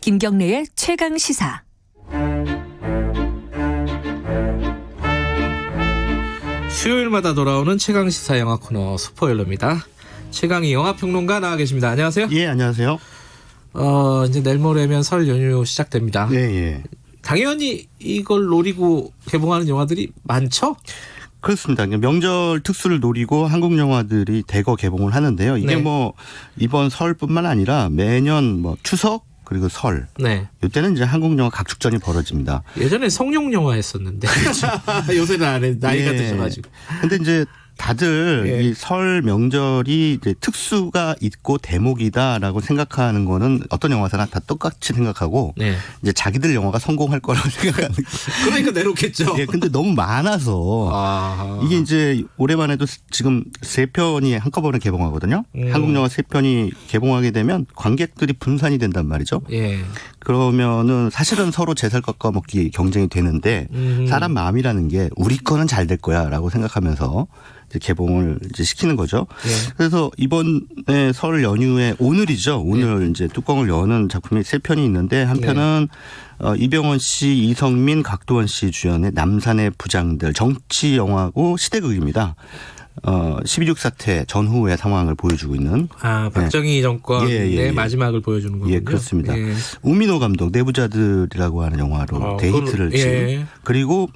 김경래의 최강 시사. 수요일마다 돌아오는 최강 시사 영화 코너 스포일러입니다. 최강희 영화평론가 나와 계십니다. 안녕하세요. 예, 안녕하세요. 이제 내일 모레면 설 연휴 시작됩니다. 예, 예. 당연히 이걸 노리고 개봉하는 영화들이 많죠? 그렇습니다. 명절 특수를 노리고 한국 영화들이 대거 개봉을 하는데요. 이게 네. 뭐 이번 설뿐만 아니라 매년 뭐 추석 그리고 설. 네. 이때는 이제 한국 영화 각축전이 벌어집니다. 예전에 성룡 영화 했었는데 요새는 안 해. 나이가 예. 드셔가지고. 근데 이제 다들 예. 이 설 명절이 이제 특수가 있고 대목이다라고 생각하는 거는 어떤 영화사나 다 똑같이 생각하고 네. 이제 자기들 영화가 성공할 거라고 생각하는 거예요. 그러니까 내놓겠죠. 예, 근데 너무 많아서 이게 이제 올해만 해도 지금 3편이 한꺼번에 개봉하거든요. 한국 영화 3편이 개봉하게 되면 관객들이 분산이 된단 말이죠. 예. 그러면은 사실은 서로 제살 깎아먹기 경쟁이 되는데 사람 마음이라는 게 우리 거는 잘 될 거야라고 생각하면서 이제 개봉을 이제 시키는 거죠. 예. 그래서 이번에 설 연휴에 오늘이죠. 오늘 이제 뚜껑을 여는 작품이 3편이 있는데 한 편은 이병헌 씨, 이성민, 각도원 씨 주연의 남산의 부장들 정치 영화고 시대극입니다. 12.6 사태 전후의 상황을 보여주고 있는. 박정희 정권의 마지막을 보여주는 거군요. 예, 그렇습니다. 예. 우민호 감독 내부자들이라고 하는 영화로 데이트를 친. 예. 그리고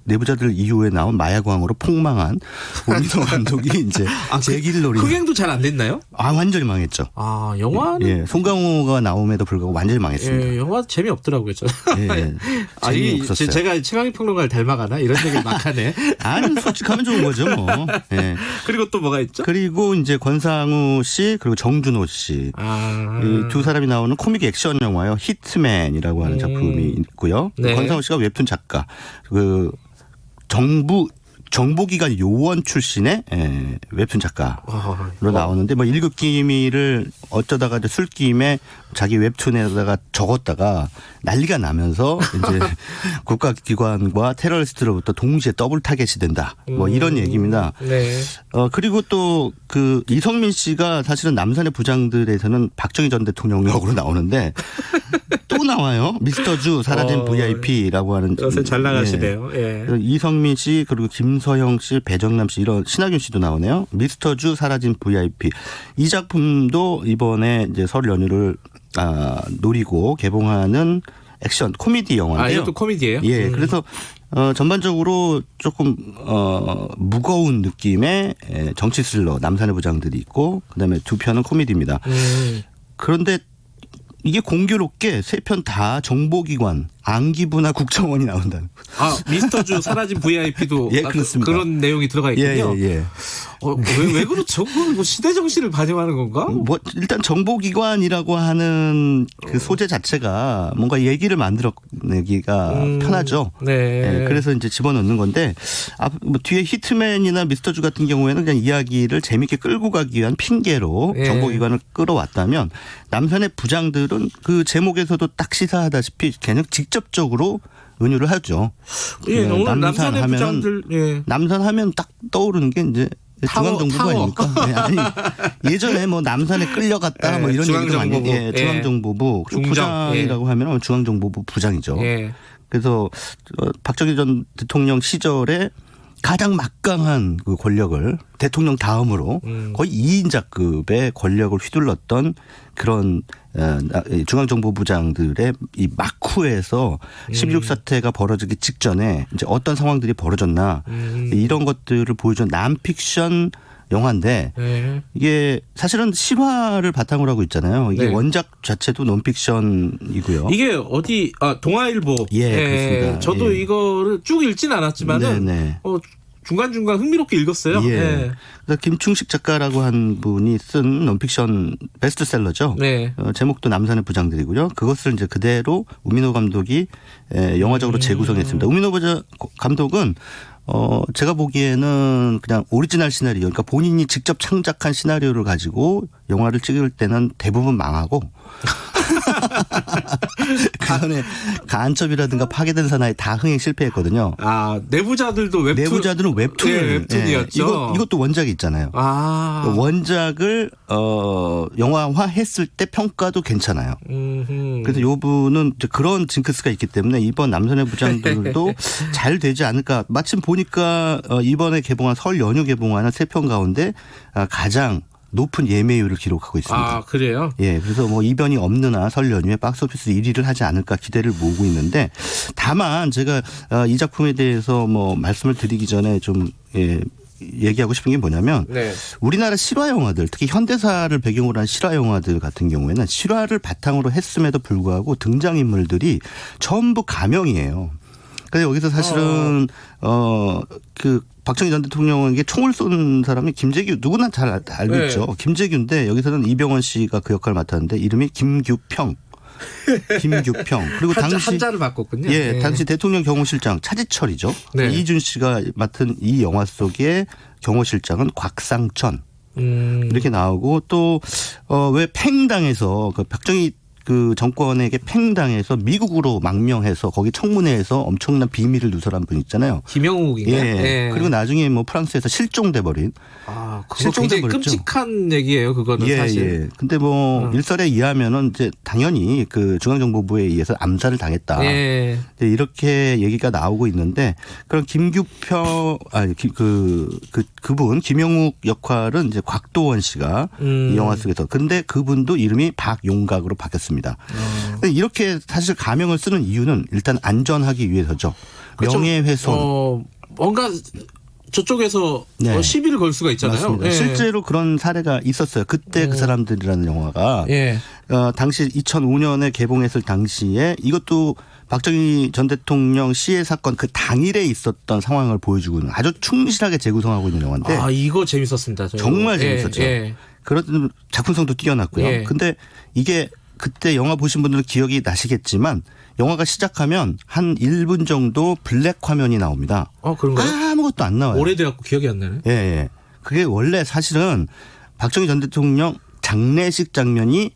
내부자들 이후에 나온 마야광으로 폭망한 우민호 감독이 이제 재기를 노리는. 흥행도 잘 안 됐나요? 완전히 망했죠. 영화는 예, 송강호가 나옴에도 불구하고 완전히 망했습니다. 예, 영화 재미없더라고요. 저는. 예, 재미없었어요. 제가 최강희 평론가를 닮아가나 이런 얘기를 막 하네. 아니, 솔직하면 좋은 거죠, 뭐. 예. 그리고 또 뭐가 있죠? 그리고 이제 권상우 씨 그리고 정준호 씨. 이 두 사람이 나오는 코믹 액션 영화요. 히트맨이라고 하는 작품이 있고요. 네. 권상우 씨가 웹툰 작가. 정보기관 요원 출신의 웹툰 작가로 나오는데 뭐 1급 기밀을 어쩌다가 이제 술김에 자기 웹툰에다가 적었다가 난리가 나면서 이제 국가기관과 테러리스트로부터 동시에 더블 타겟이 된다. 뭐 이런 얘기입니다. 네. 그리고 또 그 이성민 씨가 사실은 남산의 부장들에서는 박정희 전 대통령 역으로 나오는데 또 나와요. 미스터 주 사라진 VIP라고 하는. 요새 잘 나가시네요. 예. 이성민 씨 그리고 김서영 씨, 배정남 씨 이런 신하균 씨도 나오네요. 미스터 주 사라진 VIP. 이 작품도 이번에 이제 설 연휴를 노리고 개봉하는 액션 코미디 영화인데요. 이것도 코미디예요? 예. 그래서 전반적으로 조금 무거운 느낌의 정치 스릴러 남산의 부장들이 있고 그다음에 두 편은 코미디입니다. 그런데 이게 공교롭게 3편 다 정보기관 안기부나 국정원이 나온다는. 미스터 주 사라진 VIP도 예, 그렇습니다. 그런 내용이 들어가 있군요. 예. 왜 그렇죠? 뭐 시대 정신을 반영하는 건가? 뭐 일단 정보기관이라고 하는 그 소재 자체가 뭔가 얘기를 만들어내기가 편하죠. 네. 예, 그래서 이제 집어넣는 건데 뭐 뒤에 히트맨이나 미스터주 같은 경우에는 그냥 이야기를 재밌게 끌고 가기 위한 핑계로 정보기관을 끌어왔다면 남산의 부장들은 그 제목에서도 딱 시사하다시피 그냥 직접적으로 은유를 하죠. 예, 오늘 남산의 부장들. 예. 남산 하면 딱 떠오르는 게 이제 중앙정보부 아닙니까? 네, 아니 예전에 뭐 남산에 끌려갔다 뭐 이런 얘기도 많이 했는데 중앙정보부 부장이라고 하면 중앙정보부 부장이죠. 예. 그래서 박정희 전 대통령 시절에 가장 막강한 그 권력을 대통령 다음으로 거의 2인자급의 권력을 휘둘렀던 그런 중앙정보부장들의 이 막후에서 12.6 사태가 벌어지기 직전에 이제 어떤 상황들이 벌어졌나 이런 것들을 보여준 난픽션 영화인데 이게 사실은 실화를 바탕으로 하고 있잖아요. 이게 원작 자체도 논픽션이고요. 이게 어디 동아일보. 그렇습니다. 저도 이거를 쭉 읽진 않았지만은 중간중간 흥미롭게 읽었어요. 예. 그래서 김충식 작가라고 한 분이 쓴 논픽션 베스트셀러죠. 네. 제목도 남산의 부장들이고요. 그것을 이제 그대로 우민호 감독이 영화적으로 재구성했습니다. 우민호 감독은 제가 보기에는 그냥 오리지널 시나리오, 그러니까 본인이 직접 창작한 시나리오를 가지고 영화를 찍을 때는 대부분 망하고 그 전에 간첩이라든가 파괴된 사나이 다 흥행 실패했거든요. 아, 내부자들도 웹툰. 내부자들은 웹툰. 네, 웹툰이었죠. 이것도 원작이 있잖아요. 아. 원작을 영화화했을 때 평가도 괜찮아요. 그래서 요 분은 이제 그런 징크스가 있기 때문에 이번 남선의 부장들도 잘 되지 않을까. 마침 보니까 이번에 개봉한 설 연휴 개봉하는 세 편 가운데 가장 높은 예매율을 기록하고 있습니다. 아, 그래요? 예, 그래서 뭐 이변이 없는 한 설 연휴에 박스오피스 1위를 하지 않을까 기대를 모으고 있는데, 다만 제가 이 작품에 대해서 뭐 말씀을 드리기 전에 좀 얘기하고 싶은 게 뭐냐면, 네. 우리나라 실화 영화들, 특히 현대사를 배경으로 한 실화 영화들 같은 경우에는 실화를 바탕으로 했음에도 불구하고 등장인물들이 전부 가명이에요. 그래서 여기서 사실은 그 박정희 전 대통령에게 총을 쏜 사람이 김재규, 누구나 잘 알고 네. 있죠. 김재규인데 여기서는 이병헌 씨가 그 역할을 맡았는데 이름이 김규평. 그리고 당시 한자를 바꿨군요. 예, 네. 당시 대통령 경호실장 차지철이죠. 네. 이준 씨가 맡은 이 영화 속의 경호실장은 곽상천. 이렇게 나오고 또 왜 팽당해서 그 박정희 그 정권에게 팽당해서 미국으로 망명해서 거기 청문회에서 엄청난 비밀을 누설한 분 있잖아요. 김영욱인가요? 예. 네. 그리고 나중에 뭐 프랑스에서 실종돼 버린. 아, 그거 굉장히 버렸죠. 끔찍한 얘기예요. 그거는 예, 사실. 예. 근데 뭐 일설에 의하면은 이제 당연히 그 중앙정보부에 의해서 암살을 당했다. 예. 이렇게 얘기가 나오고 있는데, 그런 김규평 그분 김영욱 역할은 이제 곽도원 씨가 이 영화 속에서, 근데 그분도 이름이 박용각으로 바뀌었습니다. 근데 이렇게 사실 가명을 쓰는 이유는 일단 안전하기 위해서죠. 그렇죠. 명예훼손. 뭔가 저쪽에서 네. 시비를 걸 수가 있잖아요. 맞습니다. 예. 실제로 그런 사례가 있었어요. 그때 그 사람들이라는 영화가 예. 당시 2005년에 개봉했을 당시에 이것도 박정희 전 대통령 시해 사건 그 당일에 있었던 상황을 보여주고 있는, 아주 충실하게 재구성하고 있는 영화인데. 아, 이거 재밌었습니다. 정말 재밌었죠. 예. 그런 작품성도 뛰어났고요. 예. 근데 이게 그때 영화 보신 분들은 기억이 나시겠지만 영화가 시작하면 한 1분 정도 블랙 화면이 나옵니다. 그런가요? 아무것도 안 나와요. 오래돼갖고 기억이 안 나네. 예, 예. 그게 원래 사실은 박정희 전 대통령 장례식 장면이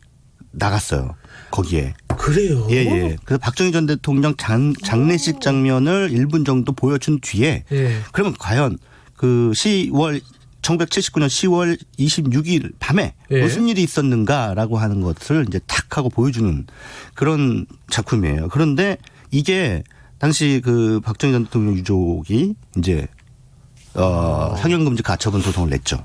나갔어요. 거기에. 그래요? 예, 예. 그래서 박정희 전 대통령 장례식 장면을 1분 정도 보여준 뒤에 예. 그러면 과연 그 1979년 10월 26일 밤에 예. 무슨 일이 있었는가라고 하는 것을 이제 탁 하고 보여주는 그런 작품이에요. 그런데 이게 당시 그 박정희 전 대통령 유족이 이제 상영금지 가처분 소송을 냈죠.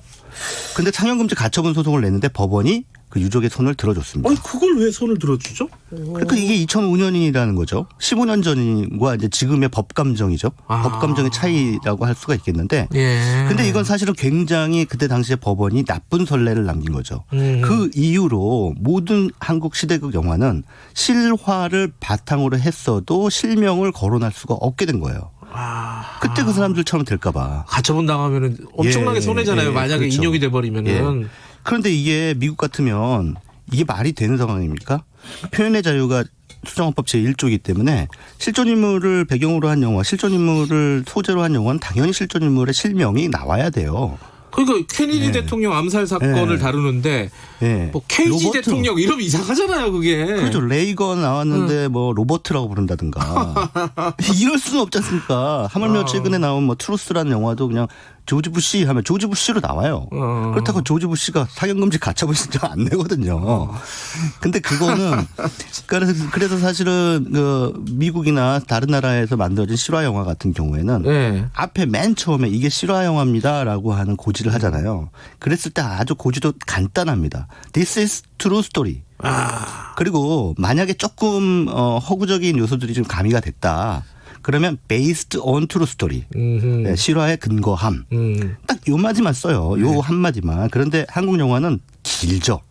근데 상영금지 가처분 소송을 냈는데 법원이 그 유족의 손을 들어줬습니다. 아니, 그걸 왜 손을 들어주죠? 그러니까 이게 2005년이라는 거죠. 15년 전과 이제 지금의 법 감정이죠. 법 감정의 차이라고 할 수가 있겠는데. 예. 근데 이건 사실은 굉장히 그때 당시에 법원이 나쁜 선례를 남긴 거죠. 그 이후로 모든 한국 시대극 영화는 실화를 바탕으로 했어도 실명을 거론할 수가 없게 된 거예요. 그때 그 사람들처럼 될까 봐. 가처분 당하면은 엄청나게 예, 손해잖아요. 예, 만약에 그렇죠. 인용이 돼버리면은. 예. 그런데 이게 미국 같으면 이게 말이 되는 상황입니까? 표현의 자유가 수정헌법 제1조이기 때문에 실존인물을 배경으로 한 영화, 실존인물을 소재로 한 영화는 당연히 실존인물의 실명이 나와야 돼요. 그러니까 케네디 예. 대통령 암살 사건을 예. 다루는데 예. 뭐 케이지 로버트. 대통령 이러면 이상하잖아요, 그게. 그렇죠. 레이건 나왔는데 뭐 로버트라고 부른다든가. 이럴 수는 없지 않습니까? 하물며 최근에 나온 뭐 트루스라는 영화도 그냥 조지 부시 하면 조지 부시로 나와요. 그렇다고 조지 부시가 상영금지 가처분 신청 안 내거든요. 근데 그거는 그래서 사실은 그 미국이나 다른 나라에서 만들어진 실화 영화 같은 경우에는 네. 앞에 맨 처음에 이게 실화 영화입니다라고 하는 고지를 하잖아요. 그랬을 때 아주 고지도 간단합니다. This is true story. 그리고 만약에 조금 허구적인 요소들이 좀 가미가 됐다. 그러면 based on true story. 네, 실화에 근거함. 딱 요 마디만 써요. 요 한마디만. 그런데 한국 영화는 길죠.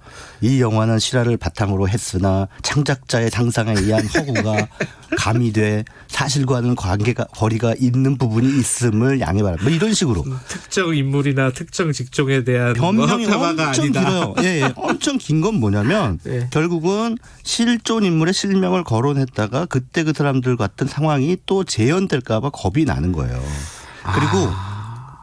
이 영화는 실화를 바탕으로 했으나 창작자의 상상에 의한 허구가 가미돼 사실과는 거리가 있는 부분이 있음을 양해 바랍니다. 뭐 이런 식으로. 특정 인물이나 특정 직종에 대한 변명이 허가가 엄청 아니다. 길어요. 예, 예. 엄청 긴 건 뭐냐면 예. 결국은 실존 인물의 실명을 거론했다가 그때 그 사람들 같은 상황이 또 재현될까 봐 겁이 나는 거예요. 그리고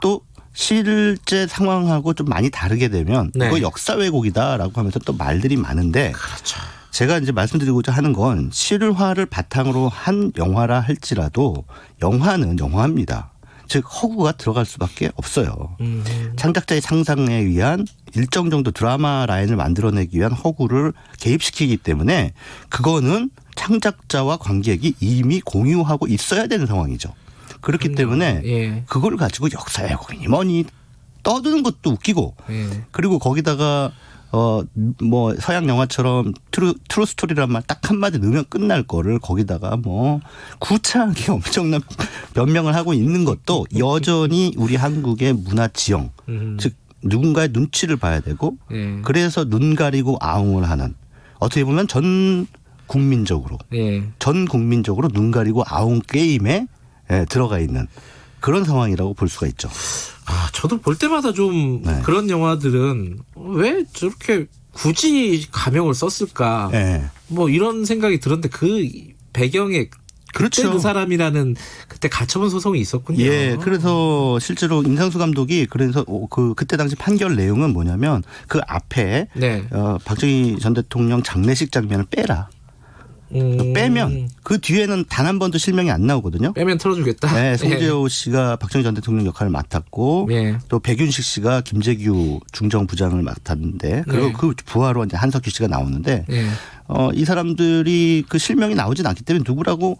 또 실제 상황하고 좀 많이 다르게 되면 네. 이거 역사 왜곡이다라고 하면서 또 말들이 많은데 그렇죠. 제가 이제 말씀드리고자 하는 건 실화를 바탕으로 한 영화라 할지라도 영화는 영화입니다. 즉 허구가 들어갈 수밖에 없어요. 창작자의 상상에 의한 일정 정도 드라마 라인을 만들어내기 위한 허구를 개입시키기 때문에 그거는 창작자와 관객이 이미 공유하고 있어야 되는 상황이죠. 그렇기 때문에 예. 그걸 가지고 역사에 뭐니 떠드는 것도 웃기고 예. 그리고 거기다가 뭐 서양 영화처럼 트루 스토리란 말 딱 한마디 넣으면 끝날 거를 거기다가 뭐 구차하게 엄청난 변명을 하고 있는 것도 여전히 우리 한국의 문화 지형 즉 누군가의 눈치를 봐야 되고 예. 그래서 눈 가리고 아웅을 하는 어떻게 보면 전 국민적으로 눈 가리고 아웅 게임에 들어가 있는 그런 상황이라고 볼 수가 있죠. 아, 저도 볼 때마다 좀 네. 그런 영화들은 왜 저렇게 굳이 가명을 썼을까? 네. 뭐 이런 생각이 들었는데 그 배경에 그때 그렇죠. 그 사람이라는 그때 가처분 소송이 있었군요. 예, 그래서 실제로 임상수 감독이 그래서 그때 당시 판결 내용은 뭐냐면 그 앞에 네. 박정희 전 대통령 장례식 장면을 빼라. 빼면 그 뒤에는 단 한 번도 실명이 안 나오거든요. 빼면 틀어주겠다. 네, 송재호 씨가 박정희 전 대통령 역할을 맡았고 예. 또 백윤식 씨가 김재규 중정부장을 맡았는데 그리고 네. 그 부하로 이제 한석규 씨가 나오는데 예. 이 사람들이 그 실명이 나오진 않기 때문에 누구라고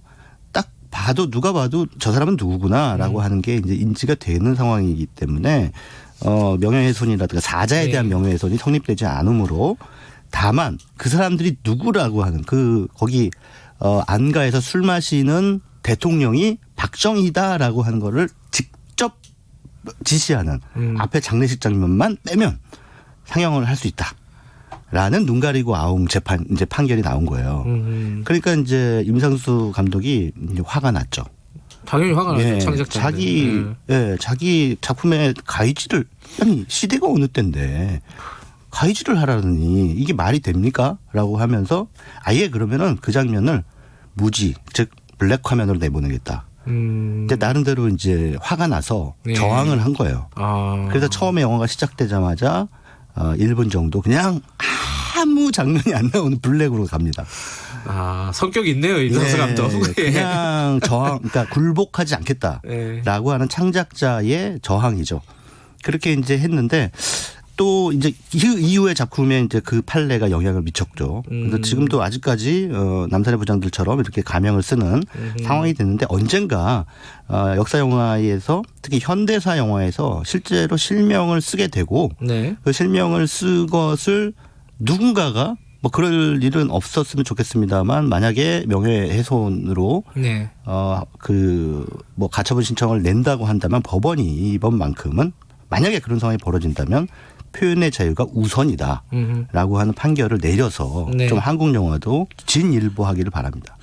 딱 봐도 누가 봐도 저 사람은 누구구나라고 하는 게 이제 인지가 되는 상황이기 때문에 명예훼손이라든가 사자에 네. 대한 명예훼손이 성립되지 않으므로 다만 그 사람들이 누구라고 하는 거기 안가에서 술 마시는 대통령이 박정희다라고 하는 거를 직접 지시하는 앞에 장례식 장면만 빼면 상영을 할 수 있다라는 눈 가리고 아웅 재판 이제 판결이 나온 거예요. 그러니까 이제 임상수 감독이 이제 화가 났죠. 당연히 화가 나죠. 예, 창작자. 자기 작품의 가이지를 아니 시대가 어느 때인데 가이지를 하라느니 이게 말이 됩니까? 라고 하면서 아예 그러면은 그 장면을 무지 즉 블랙 화면으로 내보내겠다. 근데 나름대로 이제 화가 나서 네. 저항을 한 거예요. 아. 그래서 처음에 영화가 시작되자마자 1분 정도 그냥 아무 장면이 안 나오는 블랙으로 갑니다. 아, 성격이 있네요, 임상수 감독. 그냥 저항, 그러니까 굴복하지 않겠다라고 하는 창작자의 저항이죠. 그렇게 이제 했는데 또 이제 그 이후의 작품에 이제 그 판례가 영향을 미쳤죠. 그래서 지금도 아직까지 남산의 부장들처럼 이렇게 가명을 쓰는 상황이 됐는데 언젠가 역사 영화에서 특히 현대사 영화에서 실제로 실명을 쓰게 되고 네. 그 실명을 쓴 것을 누군가가 뭐 그럴 일은 없었으면 좋겠습니다만 만약에 명예훼손으로 네. 그 뭐 가처분 신청을 낸다고 한다면 법원이 이번만큼은 만약에 그런 상황이 벌어진다면 표현의 자유가 우선이다라고 하는 판결을 내려서 네. 좀 한국 영화도 진일보하기를 바랍니다.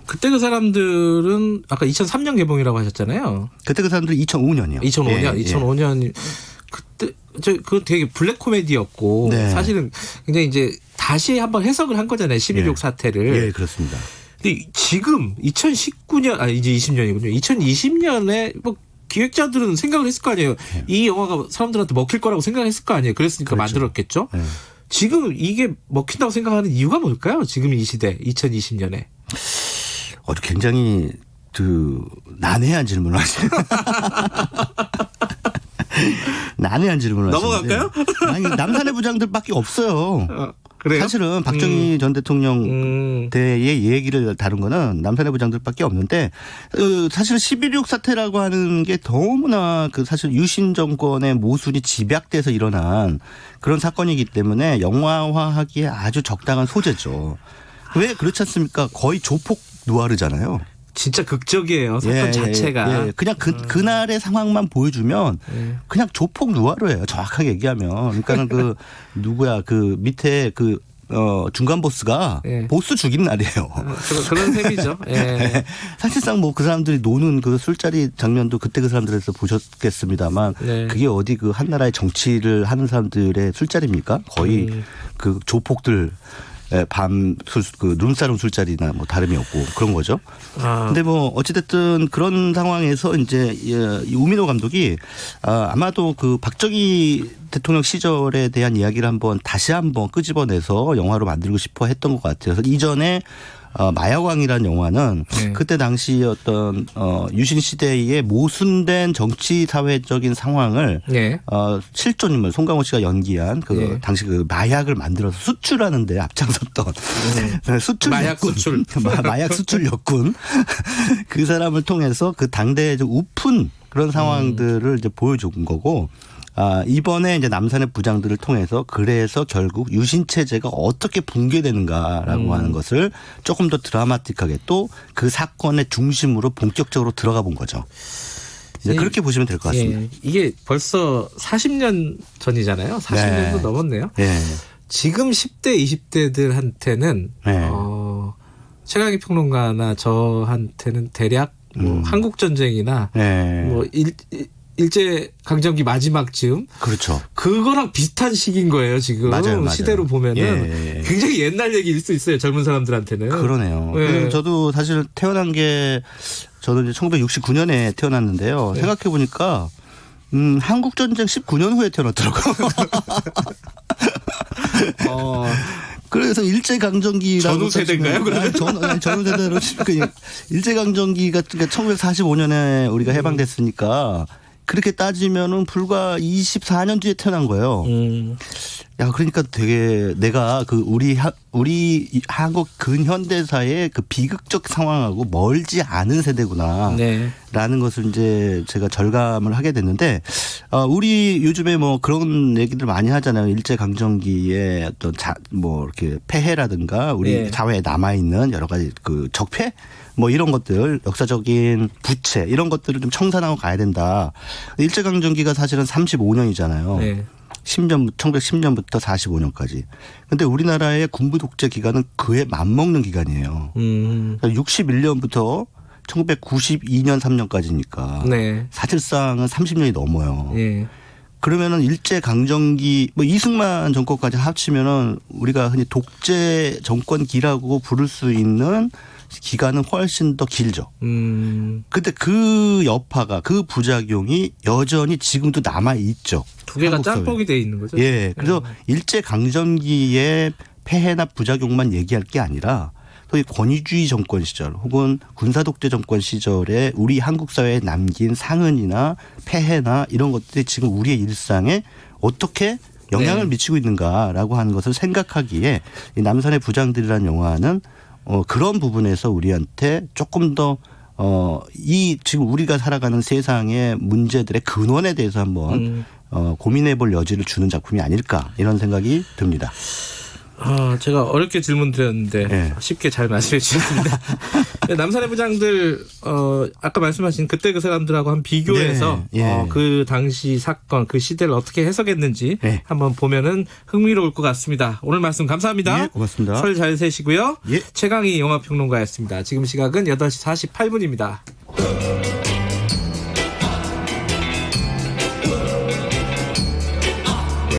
그때 그 사람들은 아까 2003년 개봉이라고 하셨잖아요. 그때 그 사람들이 2005년이요. 2005년. 2005년 그때 그 되게 블랙 코미디였고 네. 사실은 굉장히 이제 다시 한번 해석을 한 거잖아요. 11.6 사태를. 예, 그렇습니다. 근데 지금 2019년 이제 20년이군요. 2020년에 뭐 기획자들은 생각을 했을 거 아니에요. 네. 이 영화가 사람들한테 먹힐 거라고 생각했을 거 아니에요. 그랬으니까 그렇죠. 만들었겠죠. 네. 지금 이게 먹힌다고 생각하는 이유가 뭘까요? 지금 이 시대 2020년에. 굉장히 난해한 질문을 하시네요. 난해한 질문을 하시는데. 넘어갈까요? 아니 남산의 부장들밖에 없어요. 그래요? 사실은 박정희 전 대통령 때의 얘기를 다룬 거는 남산의 부장들밖에 없는데 사실 11.6 사태라고 하는 게 너무나 사실 유신 정권의 모순이 집약돼서 일어난 그런 사건이기 때문에 영화화하기에 아주 적당한 소재죠. 왜 그렇지 않습니까? 거의 조폭 누아르잖아요. 진짜 극적이에요. 사건 자체가. 예. 그냥 그날의 상황만 보여주면 그냥 조폭 누아르예요. 정확하게 얘기하면. 그러니까는 누구야 밑에 중간 보스가 예. 보스 죽인 날이에요. 그런 셈이죠. 예. 사실상 뭐 그 사람들이 노는 그 술자리 장면도 그때 그 사람들에서 보셨겠습니다만 네. 그게 어디 한 나라의 정치를 하는 사람들의 술자리입니까? 거의 그 조폭들 그 룸사롱 술자리나 뭐 다름이 없고 그런 거죠. 근데 뭐 어찌됐든 그런 상황에서 이제 이 우민호 감독이 아마도 그 박정희 대통령 시절에 대한 이야기를 다시 한번 끄집어내서 영화로 만들고 싶어 했던 것 같아요. 그래서 이전에 마약왕이라는 영화는 네. 그때 당시 어떤 유신 시대의 모순된 정치 사회적인 상황을 네. 실존인물 송강호 씨가 연기한 그 네. 당시 그 마약을 만들어서 수출하는 데 앞장섰던 수출 마약 역군. 수출. 마약 수출 역군 그 사람을 통해서 그 당대의 좀 우픈 그런 상황들을 이제 보여준 거고. 이번에 이제 남산의 부장들을 통해서 그래서 결국 유신 체제가 어떻게 붕괴되는가라고 하는 것을 조금 더 드라마틱하게 또 그 사건의 중심으로 본격적으로 들어가 본 거죠. 이제 그렇게 보시면 될 것 같습니다. 예. 이게 벌써 40년 전이잖아요. 40년도 네. 넘었네요. 예. 지금 10대, 20대들한테는 네. 최강희 평론가나 저한테는 대략 뭐 한국 전쟁이나 네. 뭐 일제 강점기 마지막 즈음 그렇죠. 그거랑 비슷한 시기인 거예요. 지금 맞아요. 시대로 보면은 예. 굉장히 옛날 얘기일 수 있어요. 젊은 사람들한테는. 그러네요. 예. 저도 사실 태어난 게 저는 이제 1969년에 태어났는데요. 네. 생각해 보니까 한국 전쟁 19년 후에 태어났더라고요. 그래서 일제강점기라고. 전후 세대인가요, 그러면? 전후 세대로 일제강점기가 1945년에 우리가 해방됐으니까 그렇게 따지면은 불과 24년 뒤에 태어난 거예요. 야, 그러니까 되게 내가 그 우리 한국 근현대사의 그 비극적 상황하고 멀지 않은 세대구나. 네. 라는 것을 이제 제가 절감을 하게 됐는데, 우리 요즘에 뭐 그런 얘기들 많이 하잖아요. 일제강점기의 어떤 뭐 이렇게 폐해라든가 우리 네. 사회에 남아있는 여러 가지 그 적폐? 뭐 이런 것들, 역사적인 부채, 이런 것들을 좀 청산하고 가야 된다. 일제강점기가 사실은 35년이잖아요. 네. 1910년부터 45년까지. 근데 우리나라의 군부 독재 기간은 그에 맞먹는 기간이에요. 61년부터 1992년 3년까지니까. 네. 사실상은 30년이 넘어요. 예. 그러면은 일제 강점기 뭐 이승만 정권까지 합치면은 우리가 흔히 독재 정권기라고 부를 수 있는 기간은 훨씬 더 길죠. 근데 그 여파가 그 부작용이 여전히 지금도 남아 있죠. 두 개가 한국 사회에. 짬뽕이 돼 있는 거죠. 예. 그래서 일제 강점기의 폐해나 부작용만 얘기할 게 아니라 또 이 권위주의 정권 시절 혹은 군사 독재 정권 시절에 우리 한국 사회에 남긴 상흔이나 폐해나 이런 것들이 지금 우리의 일상에 어떻게 영향을 네. 미치고 있는가라고 하는 것을 생각하기에 이 남산의 부장들이라는 영화는 그런 부분에서 우리한테 조금 더 이 지금 우리가 살아가는 세상의 문제들의 근원에 대해서 한번 고민해 볼 여지를 주는 작품이 아닐까 이런 생각이 듭니다. 제가 어렵게 질문 드렸는데 네. 쉽게 잘 말씀해 주셨습니다. 남산의 부장들 아까 말씀하신 그때 그 사람들하고 한 비교해서 네. 예. 그 당시 사건 그 시대를 어떻게 해석했는지 네. 한번 보면은 흥미로울 것 같습니다. 오늘 말씀 감사합니다. 예, 고맙습니다. 설 잘 세시고요. 예. 최강희 영화평론가였습니다. 지금 시각은 8시 48분입니다.